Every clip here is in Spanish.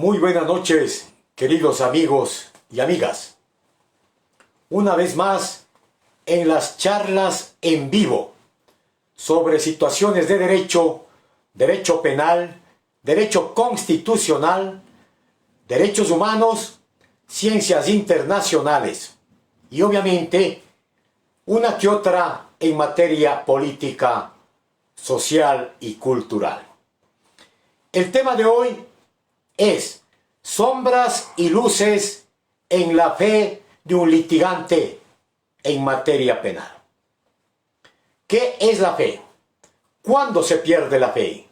Muy buenas noches, queridos amigos y amigas. Una vez más, en las charlas en vivo sobre situaciones de derecho, derecho penal, derecho constitucional, derechos humanos, ciencias internacionales y obviamente una que otra en materia política, social y cultural. El tema de hoy es sombras y luces en la fe de un litigante en materia penal. ¿Qué es la fe? ¿Cuándo se pierde la fe?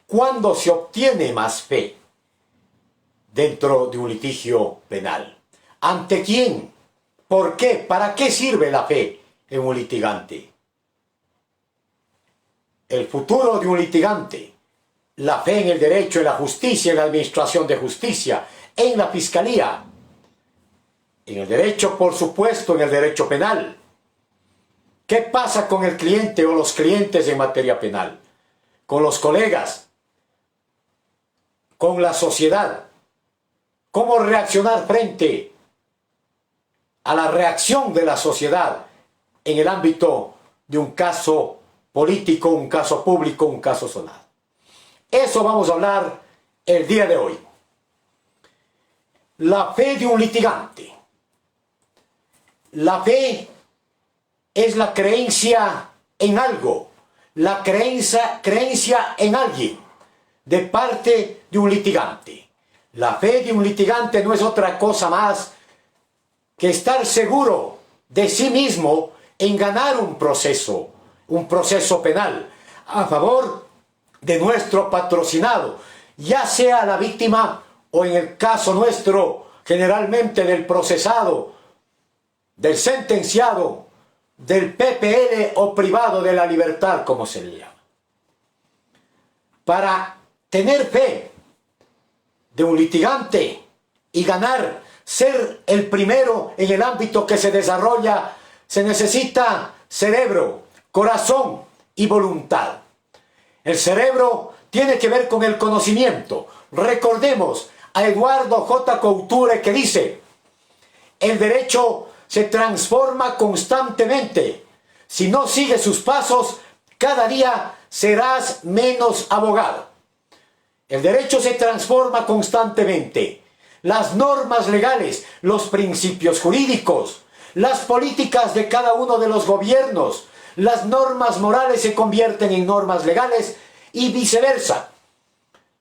¿Cuándo se obtiene más fe dentro de un litigio penal? ¿Ante quién? ¿Por qué? ¿Para qué sirve la fe en un litigante? El futuro de un litigante, la fe en el derecho, en la justicia, en la administración de justicia, en la fiscalía, en el derecho, por supuesto, en el derecho penal. ¿Qué pasa con el cliente o los clientes en materia penal? Con los colegas, con la sociedad. ¿Cómo reaccionar frente a la reacción de la sociedad en el ámbito de un caso político, un caso público, un caso sonado? Eso vamos a hablar el día de hoy. La fe de un litigante. La fe es la creencia en algo, la creencia en alguien de parte de un litigante. La fe de un litigante no es otra cosa más que estar seguro de sí mismo en ganar un proceso penal a favor de nuestro patrocinado, ya sea la víctima o en el caso nuestro, generalmente del procesado, del sentenciado, del PPL o privado de la libertad, como se le llama. Para tener fe de un litigante y ganar, ser el primero en el ámbito que se desarrolla, se necesita cerebro, corazón y voluntad. El cerebro tiene que ver con el conocimiento. Recordemos a Eduardo J. Couture que dice: el derecho se transforma constantemente. Si no sigues sus pasos, cada día serás menos abogado. El derecho se transforma constantemente. Las normas legales, los principios jurídicos, las políticas de cada uno de los gobiernos, las normas morales se convierten en normas legales y viceversa.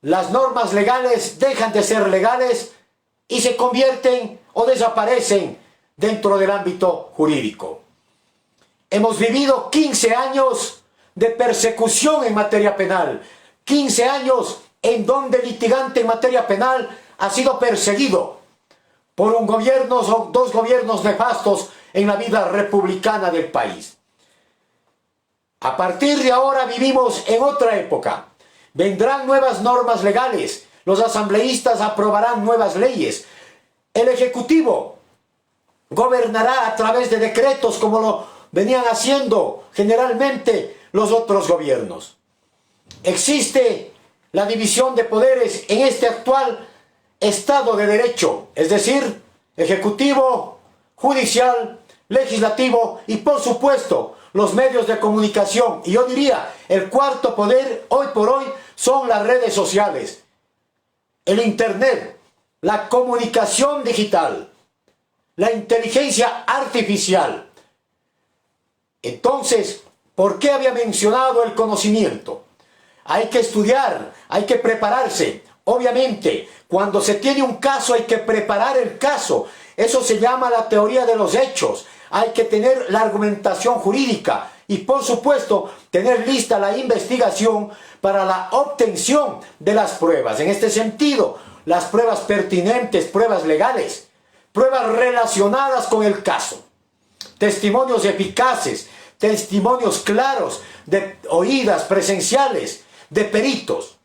Las normas legales dejan de ser legales y se convierten o desaparecen dentro del ámbito jurídico. Hemos vivido 15 años de persecución en materia penal, 15 años en donde el litigante en materia penal ha sido perseguido por un gobierno o dos gobiernos nefastos en la vida republicana del país. A partir de ahora vivimos en otra época. Vendrán nuevas normas legales, los asambleístas aprobarán nuevas leyes, el Ejecutivo gobernará a través de decretos como lo venían haciendo generalmente los otros gobiernos. Existe la división de poderes en este actual Estado de Derecho, es decir, Ejecutivo, Judicial, Legislativo y por supuesto los medios de comunicación. Y yo diría, el cuarto poder hoy por hoy son las redes sociales, el Internet, la comunicación digital, la inteligencia artificial. Entonces, ¿por qué había mencionado el conocimiento? Hay que estudiar, hay que prepararse. Obviamente, cuando se tiene un caso hay que preparar el caso. Eso se llama la teoría de los hechos. Hay que tener la argumentación jurídica y, por supuesto, tener lista la investigación para la obtención de las pruebas. En este sentido, las pruebas pertinentes, pruebas legales, pruebas relacionadas con el caso, testimonios eficaces, testimonios claros de oídas presenciales, de peritos.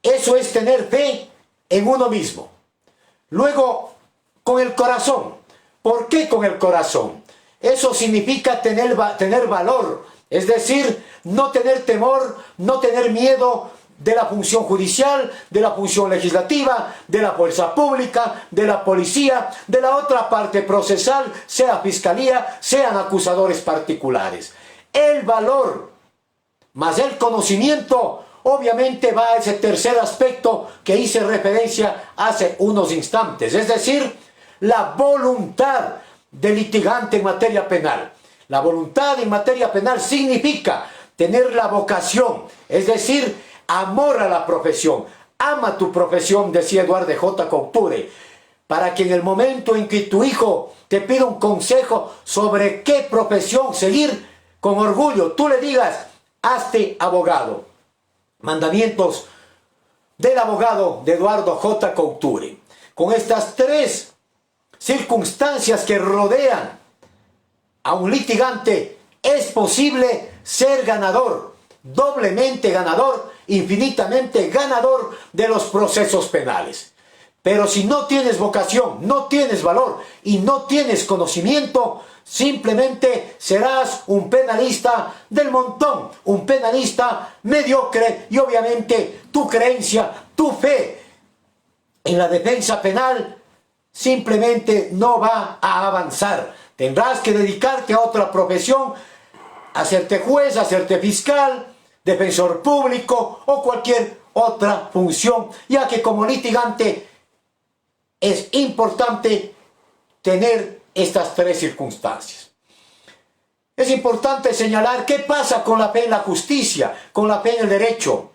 Eso es tener fe en uno mismo. Luego, con el corazón. ¿Por qué con el corazón? Eso significa tener valor, es decir, no tener temor, no tener miedo de la función judicial, de la función legislativa, de la fuerza pública, de la policía, de la otra parte procesal, sea fiscalía, sean acusadores particulares. El valor más el conocimiento obviamente va a ese tercer aspecto que hice referencia hace unos instantes, es decir, la voluntad del litigante en materia penal. La voluntad en materia penal significa tener la vocación, es decir, amor a la profesión. Ama tu profesión, decía Eduardo J. Couture, para que en el momento en que tu hijo te pida un consejo sobre qué profesión seguir, con orgullo tú le digas: hazte abogado. Mandamientos del abogado de Eduardo J. Couture. Con estas tres circunstancias que rodean a un litigante, es posible ser ganador, doblemente ganador, infinitamente ganador de los procesos penales. Pero si no tienes vocación, no tienes valor y no tienes conocimiento, simplemente serás un penalista del montón, un penalista mediocre, y obviamente tu creencia, tu fe en la defensa penal simplemente no va a avanzar. Tendrás que dedicarte a otra profesión, hacerte juez, hacerte fiscal, defensor público o cualquier otra función, ya que como litigante es importante tener estas tres circunstancias. Es importante señalar qué pasa con la fe en la justicia, con la fe en el derecho.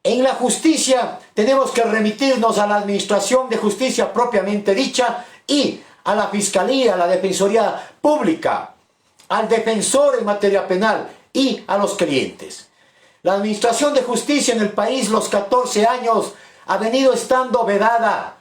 En la justicia tenemos que remitirnos a la administración de justicia propiamente dicha y a la fiscalía, a la defensoría pública, al defensor en materia penal y a los clientes. La administración de justicia en el país, los 14 años, ha venido estando vedada,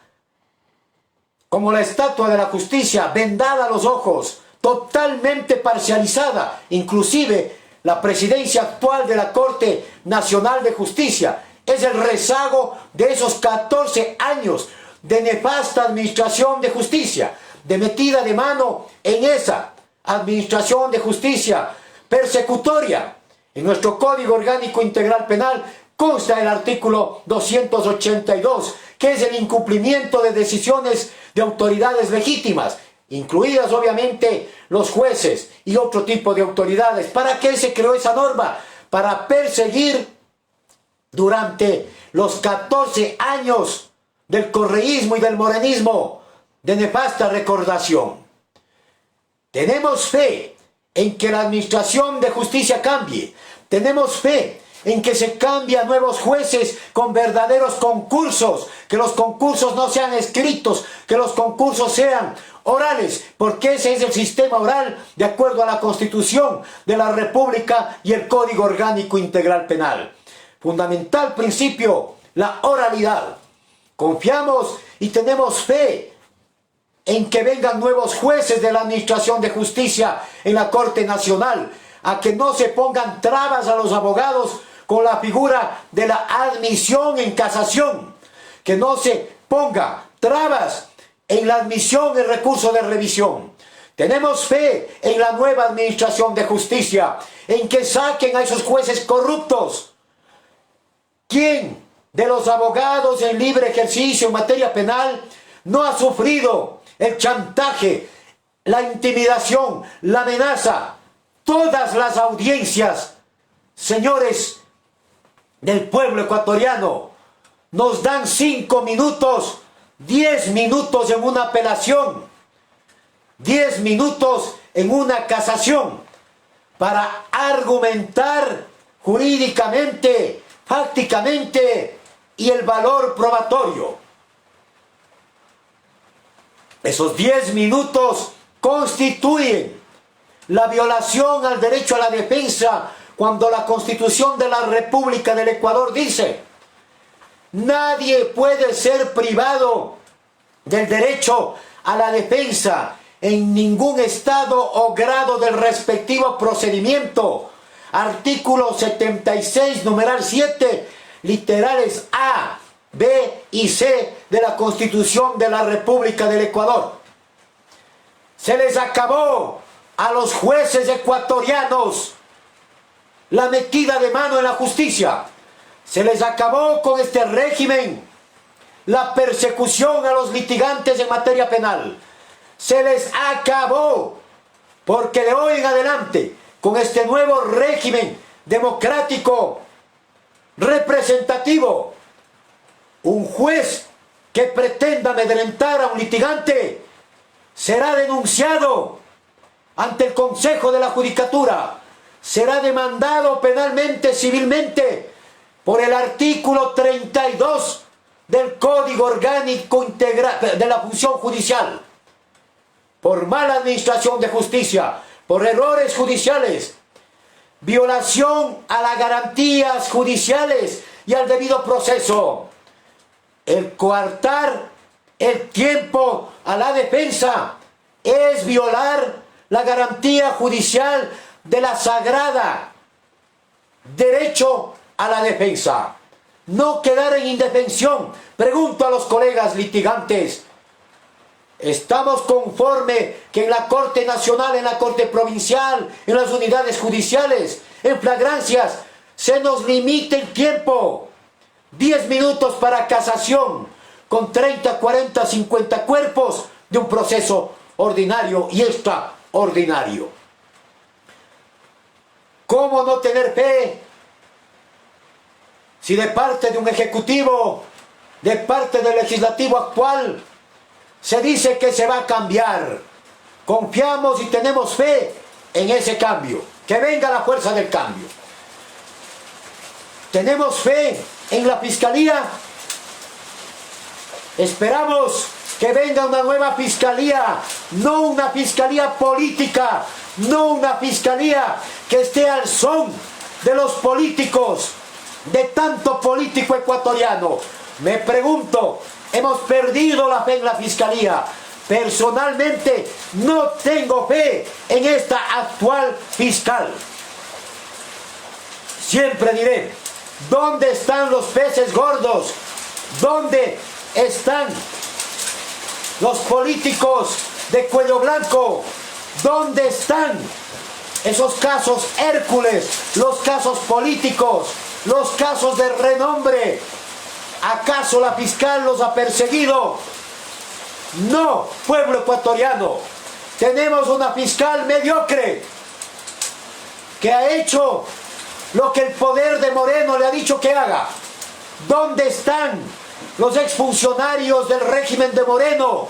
como la estatua de la justicia, vendada a los ojos, totalmente parcializada. Inclusive la presidencia actual de la Corte Nacional de Justicia es el rezago de esos 14 años de nefasta administración de justicia, de metida de mano en esa administración de justicia persecutoria. En nuestro Código Orgánico Integral Penal consta el artículo 282, que es el incumplimiento de decisiones de autoridades legítimas, incluidas obviamente los jueces y otro tipo de autoridades. ¿Para qué se creó esa norma? Para perseguir durante los 14 años del correísmo y del morenismo de nefasta recordación. Tenemos fe en que la administración de justicia cambie. Tenemos fe en que se cambie a nuevos jueces con verdaderos concursos, que los concursos no sean escritos, que los concursos sean orales, porque ese es el sistema oral de acuerdo a la Constitución de la República y el Código Orgánico Integral Penal. Fundamental principio, la oralidad. Confiamos y tenemos fe en que vengan nuevos jueces de la administración de justicia en la Corte Nacional, a que no se pongan trabas a los abogados con la figura de la admisión en casación, que no se ponga trabas en la admisión en recurso de revisión. Tenemos fe en la nueva administración de justicia, en que saquen a esos jueces corruptos. ¿Quién de los abogados en libre ejercicio en materia penal no ha sufrido el chantaje, la intimidación, la amenaza? Todas las audiencias, señores del pueblo ecuatoriano, nos dan 5 minutos, 10 minutos en una apelación, 10 minutos en una casación, para argumentar jurídicamente, fácticamente, y el valor probatorio. Esos 10 minutos constituyen la violación al derecho a la defensa, cuando la Constitución de la República del Ecuador dice: nadie puede ser privado del derecho a la defensa en ningún estado o grado del respectivo procedimiento. Artículo 76, numeral 7, literales A, B y C de la Constitución de la República del Ecuador. Se les acabó a los jueces ecuatorianos la metida de mano en la justicia. Se les acabó con este régimen la persecución a los litigantes en materia penal. Se les acabó, porque de hoy en adelante, con este nuevo régimen democrático, representativo, un juez que pretenda amedrentar a un litigante será denunciado ante el Consejo de la Judicatura, será demandado penalmente, civilmente, por el artículo 32 del Código Orgánico Integral de la Función Judicial, por mala administración de justicia, por errores judiciales, violación a las garantías judiciales y al debido proceso. El coartar el tiempo a la defensa es violar la garantía judicial de la sagrada derecho a la defensa. No quedar en indefensión. Pregunto a los colegas litigantes, ¿estamos conforme que en la Corte Nacional, en la Corte Provincial, en las unidades judiciales, en flagrancias, se nos limite el tiempo? 10 minutos para casación, con 30, 40, 50 cuerpos de un proceso ordinario y extraordinario. ¿Cómo no tener fe si de parte de un ejecutivo, de parte del legislativo actual, se dice que se va a cambiar? Confiamos y tenemos fe en ese cambio, que venga la fuerza del cambio. Tenemos fe en la Fiscalía. Esperamos que venga una nueva Fiscalía, no una Fiscalía política, no una Fiscalía que esté al son de los políticos, de tanto político ecuatoriano. Me pregunto, ¿hemos perdido la fe en la Fiscalía? Personalmente no tengo fe en esta actual fiscal. Siempre diré, ¿dónde están los peces gordos? ¿Dónde están los políticos de cuello blanco? ¿Dónde están esos casos Hércules, los casos políticos, los casos de renombre? ¿Acaso la fiscal los ha perseguido? No, pueblo ecuatoriano. Tenemos una fiscal mediocre que ha hecho lo que el poder de Moreno le ha dicho que haga. ¿Dónde están los exfuncionarios del régimen de Moreno?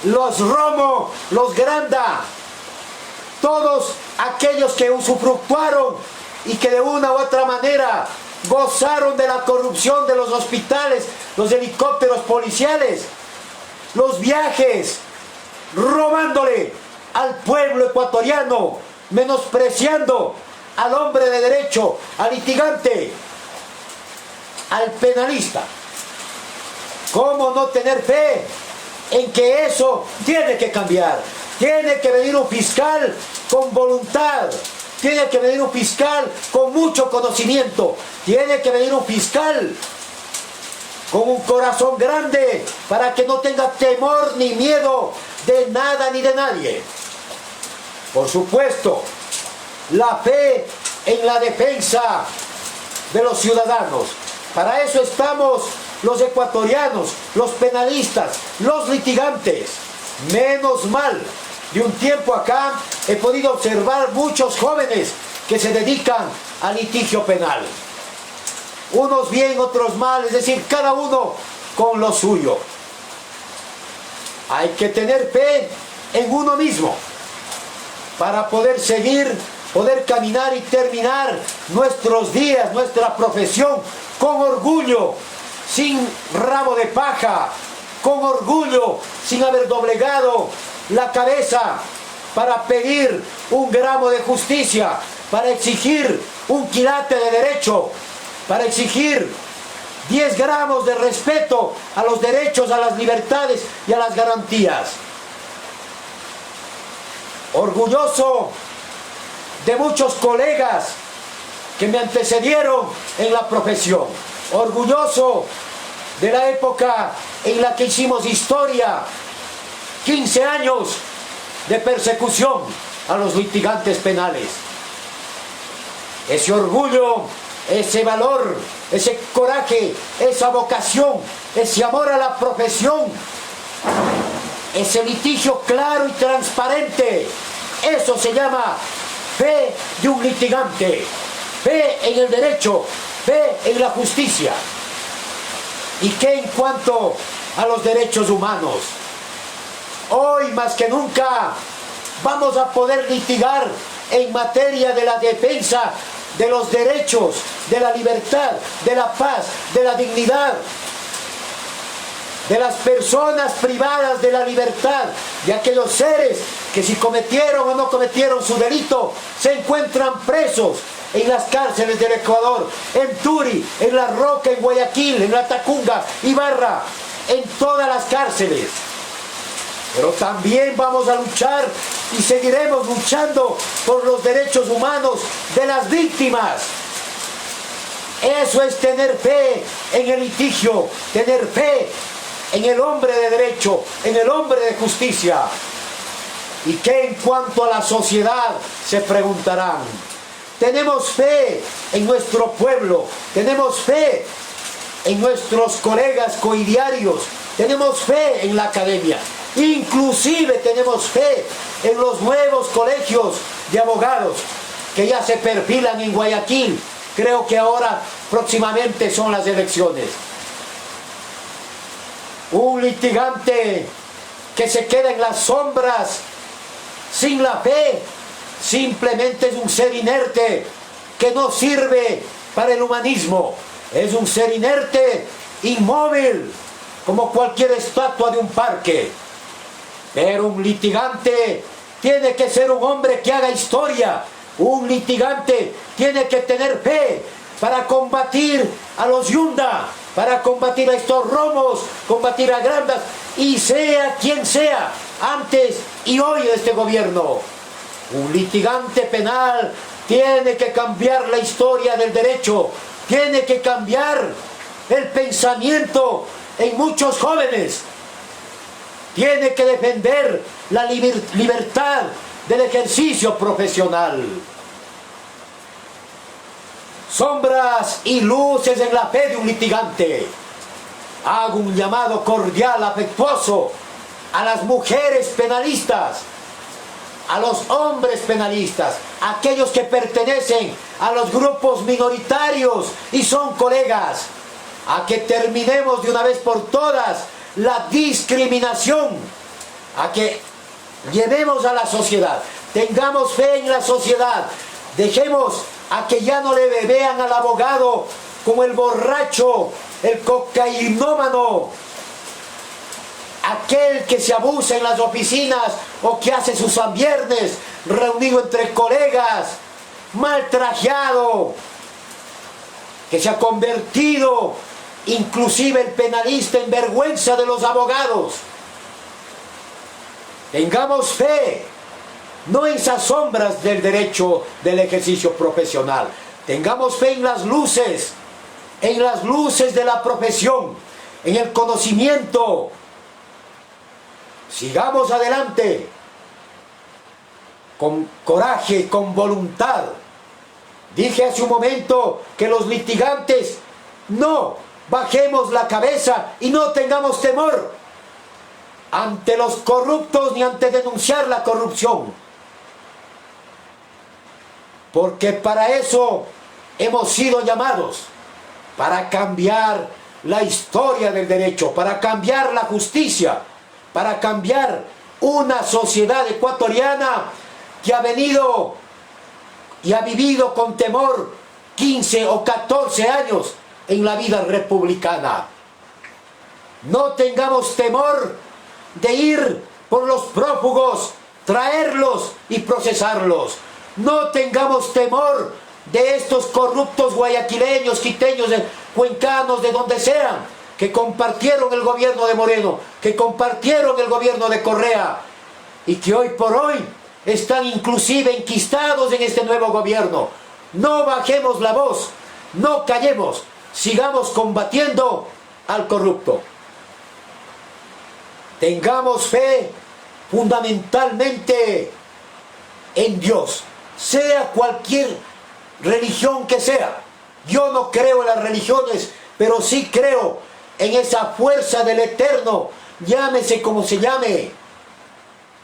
Los Romo, los Granda, todos aquellos que usufructuaron y que de una u otra manera gozaron de la corrupción de los hospitales, los helicópteros policiales, los viajes, robándole al pueblo ecuatoriano, menospreciando al hombre de derecho, al litigante, al penalista. ¿Cómo no tener fe en que eso tiene que cambiar? Tiene que venir un fiscal con voluntad, tiene que venir un fiscal con mucho conocimiento, tiene que venir un fiscal con un corazón grande para que no tenga temor ni miedo de nada ni de nadie. Por supuesto, la fe en la defensa de los ciudadanos. Para eso estamos los ecuatorianos, los penalistas, los litigantes. Menos mal, de un tiempo acá he podido observar muchos jóvenes que se dedican al litigio penal. Unos bien, otros mal, es decir, cada uno con lo suyo. Hay que tener fe en uno mismo para poder seguir, poder caminar y terminar nuestros días, nuestra profesión con orgullo, sin rabo de paja, con orgullo, sin haber doblegado la cabeza para pedir un gramo de justicia, para exigir un quilate de derecho, para exigir 10 gramos de respeto a los derechos, a las libertades y a las garantías. Orgulloso de muchos colegas que me antecedieron en la profesión. Orgulloso de la época en la que hicimos historia, 15 años de persecución a los litigantes penales. Ese orgullo ese valor, ese coraje, esa vocación, ese amor a la profesión, ese litigio claro y transparente. Eso se llama fe de un litigante, fe en el derecho, fe en la justicia. ¿Y qué en cuanto a los derechos humanos? Hoy más que nunca vamos a poder litigar en materia de la defensa de los derechos, de la libertad, de la paz, de la dignidad, de las personas privadas de la libertad, de aquellos seres que si cometieron o no cometieron su delito, se encuentran presos en las cárceles del Ecuador, en Turi, en La Roca, en Guayaquil, en La Tacunga, Ibarra, en todas las cárceles. Pero también vamos a luchar y seguiremos luchando por los derechos humanos de las víctimas. Eso es tener fe en el litigio, tener fe en el hombre de derecho, en el hombre de justicia. ¿Y qué en cuanto a la sociedad? Se preguntarán. Tenemos fe en nuestro pueblo, tenemos fe en nuestros colegas coidiarios, tenemos fe en la academia, inclusive tenemos fe en los nuevos colegios de abogados que ya se perfilan en Guayaquil. Creo que ahora próximamente son las elecciones. Un litigante que se queda en las sombras sin la fe simplemente es un ser inerte que no sirve para el humanismo. Es un ser inerte, inmóvil, como cualquier estatua de un parque. Pero un litigante tiene que ser un hombre que haga historia. Un litigante tiene que tener fe para combatir a los yunda, para combatir a estos romos, combatir a grandas, y sea quien sea, antes y hoy de este gobierno. Un litigante penal tiene que cambiar la historia del derecho, tiene que cambiar el pensamiento en muchos jóvenes, tiene que defender la libertad del ejercicio profesional. Sombras y luces en la fe de un litigante. Hago un llamado cordial, afectuoso a las mujeres penalistas, a los hombres penalistas, a aquellos que pertenecen a los grupos minoritarios y son colegas, a que terminemos de una vez por todas la discriminación, a que llevemos a la sociedad, tengamos fe en la sociedad, dejemos a que ya no le vean al abogado como el borracho, el cocainómano, aquel que se abusa en las oficinas o que hace sus viernes reunido entre colegas, mal trajeado, que se ha convertido inclusive el penalista en vergüenza de los abogados. Tengamos fe, no en esas sombras del derecho del ejercicio profesional. Tengamos fe en las luces de la profesión, en el conocimiento. Sigamos adelante, con coraje, con voluntad. Dije hace un momento que los litigantes no bajemos la cabeza y no tengamos temor ante los corruptos ni ante denunciar la corrupción. Porque para eso hemos sido llamados, para cambiar la historia del derecho, para cambiar la justicia, para cambiar una sociedad ecuatoriana que ha venido y ha vivido con temor 15 o 14 años en la vida republicana. No tengamos temor de ir por los prófugos, traerlos y procesarlos. No tengamos temor de estos corruptos guayaquileños, quiteños, cuencanos, de donde sean, que compartieron el gobierno de Moreno, que compartieron el gobierno de Correa y que hoy por hoy están inclusive enquistados en este nuevo gobierno. No bajemos la voz, no callemos, sigamos combatiendo al corrupto. Tengamos fe fundamentalmente en Dios, sea cualquier religión que sea. Yo no creo en las religiones, pero sí creo en esa fuerza del Eterno, llámese como se llame.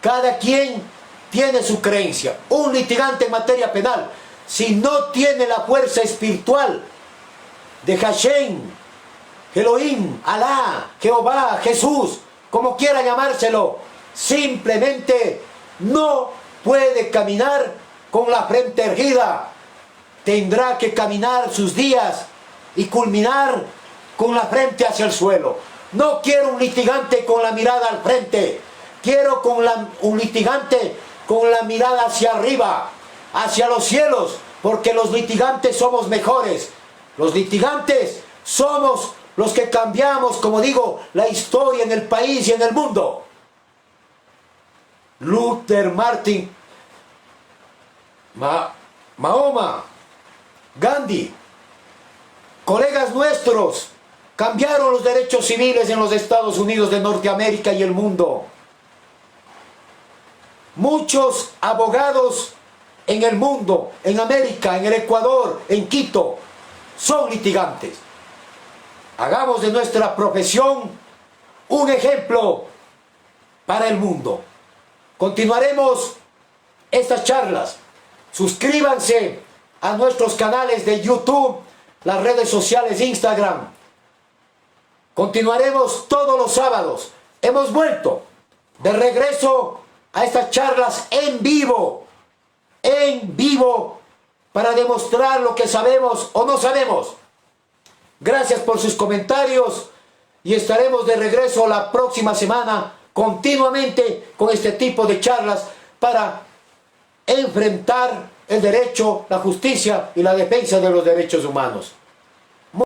Cada quien tiene su creencia. Un litigante en materia penal, si no tiene la fuerza espiritual de Hashem, Elohim, Alá, Jehová, Jesús, como quiera llamárselo, simplemente no puede caminar con la frente erguida. Tendrá que caminar sus días y culminar con la frente hacia el suelo. No quiero un litigante con la mirada al frente. Quiero un litigante con la mirada hacia arriba, hacia los cielos, porque los litigantes somos mejores. Los litigantes somos los que cambiamos, como digo, la historia en el país y en el mundo. Luther, Martin, Mahoma, Gandhi, colegas nuestros, cambiaron los derechos civiles en los Estados Unidos de Norteamérica y el mundo. Muchos abogados en el mundo, en América, en el Ecuador, en Quito, son litigantes. Hagamos de nuestra profesión un ejemplo para el mundo. Continuaremos estas charlas. Suscríbanse a nuestros canales de YouTube, las redes sociales, Instagram. Continuaremos todos los sábados. Hemos vuelto de regreso a estas charlas en vivo, para demostrar lo que sabemos o no sabemos. Gracias por sus comentarios y estaremos de regreso la próxima semana continuamente con este tipo de charlas para enfrentar el derecho, la justicia y la defensa de los derechos humanos.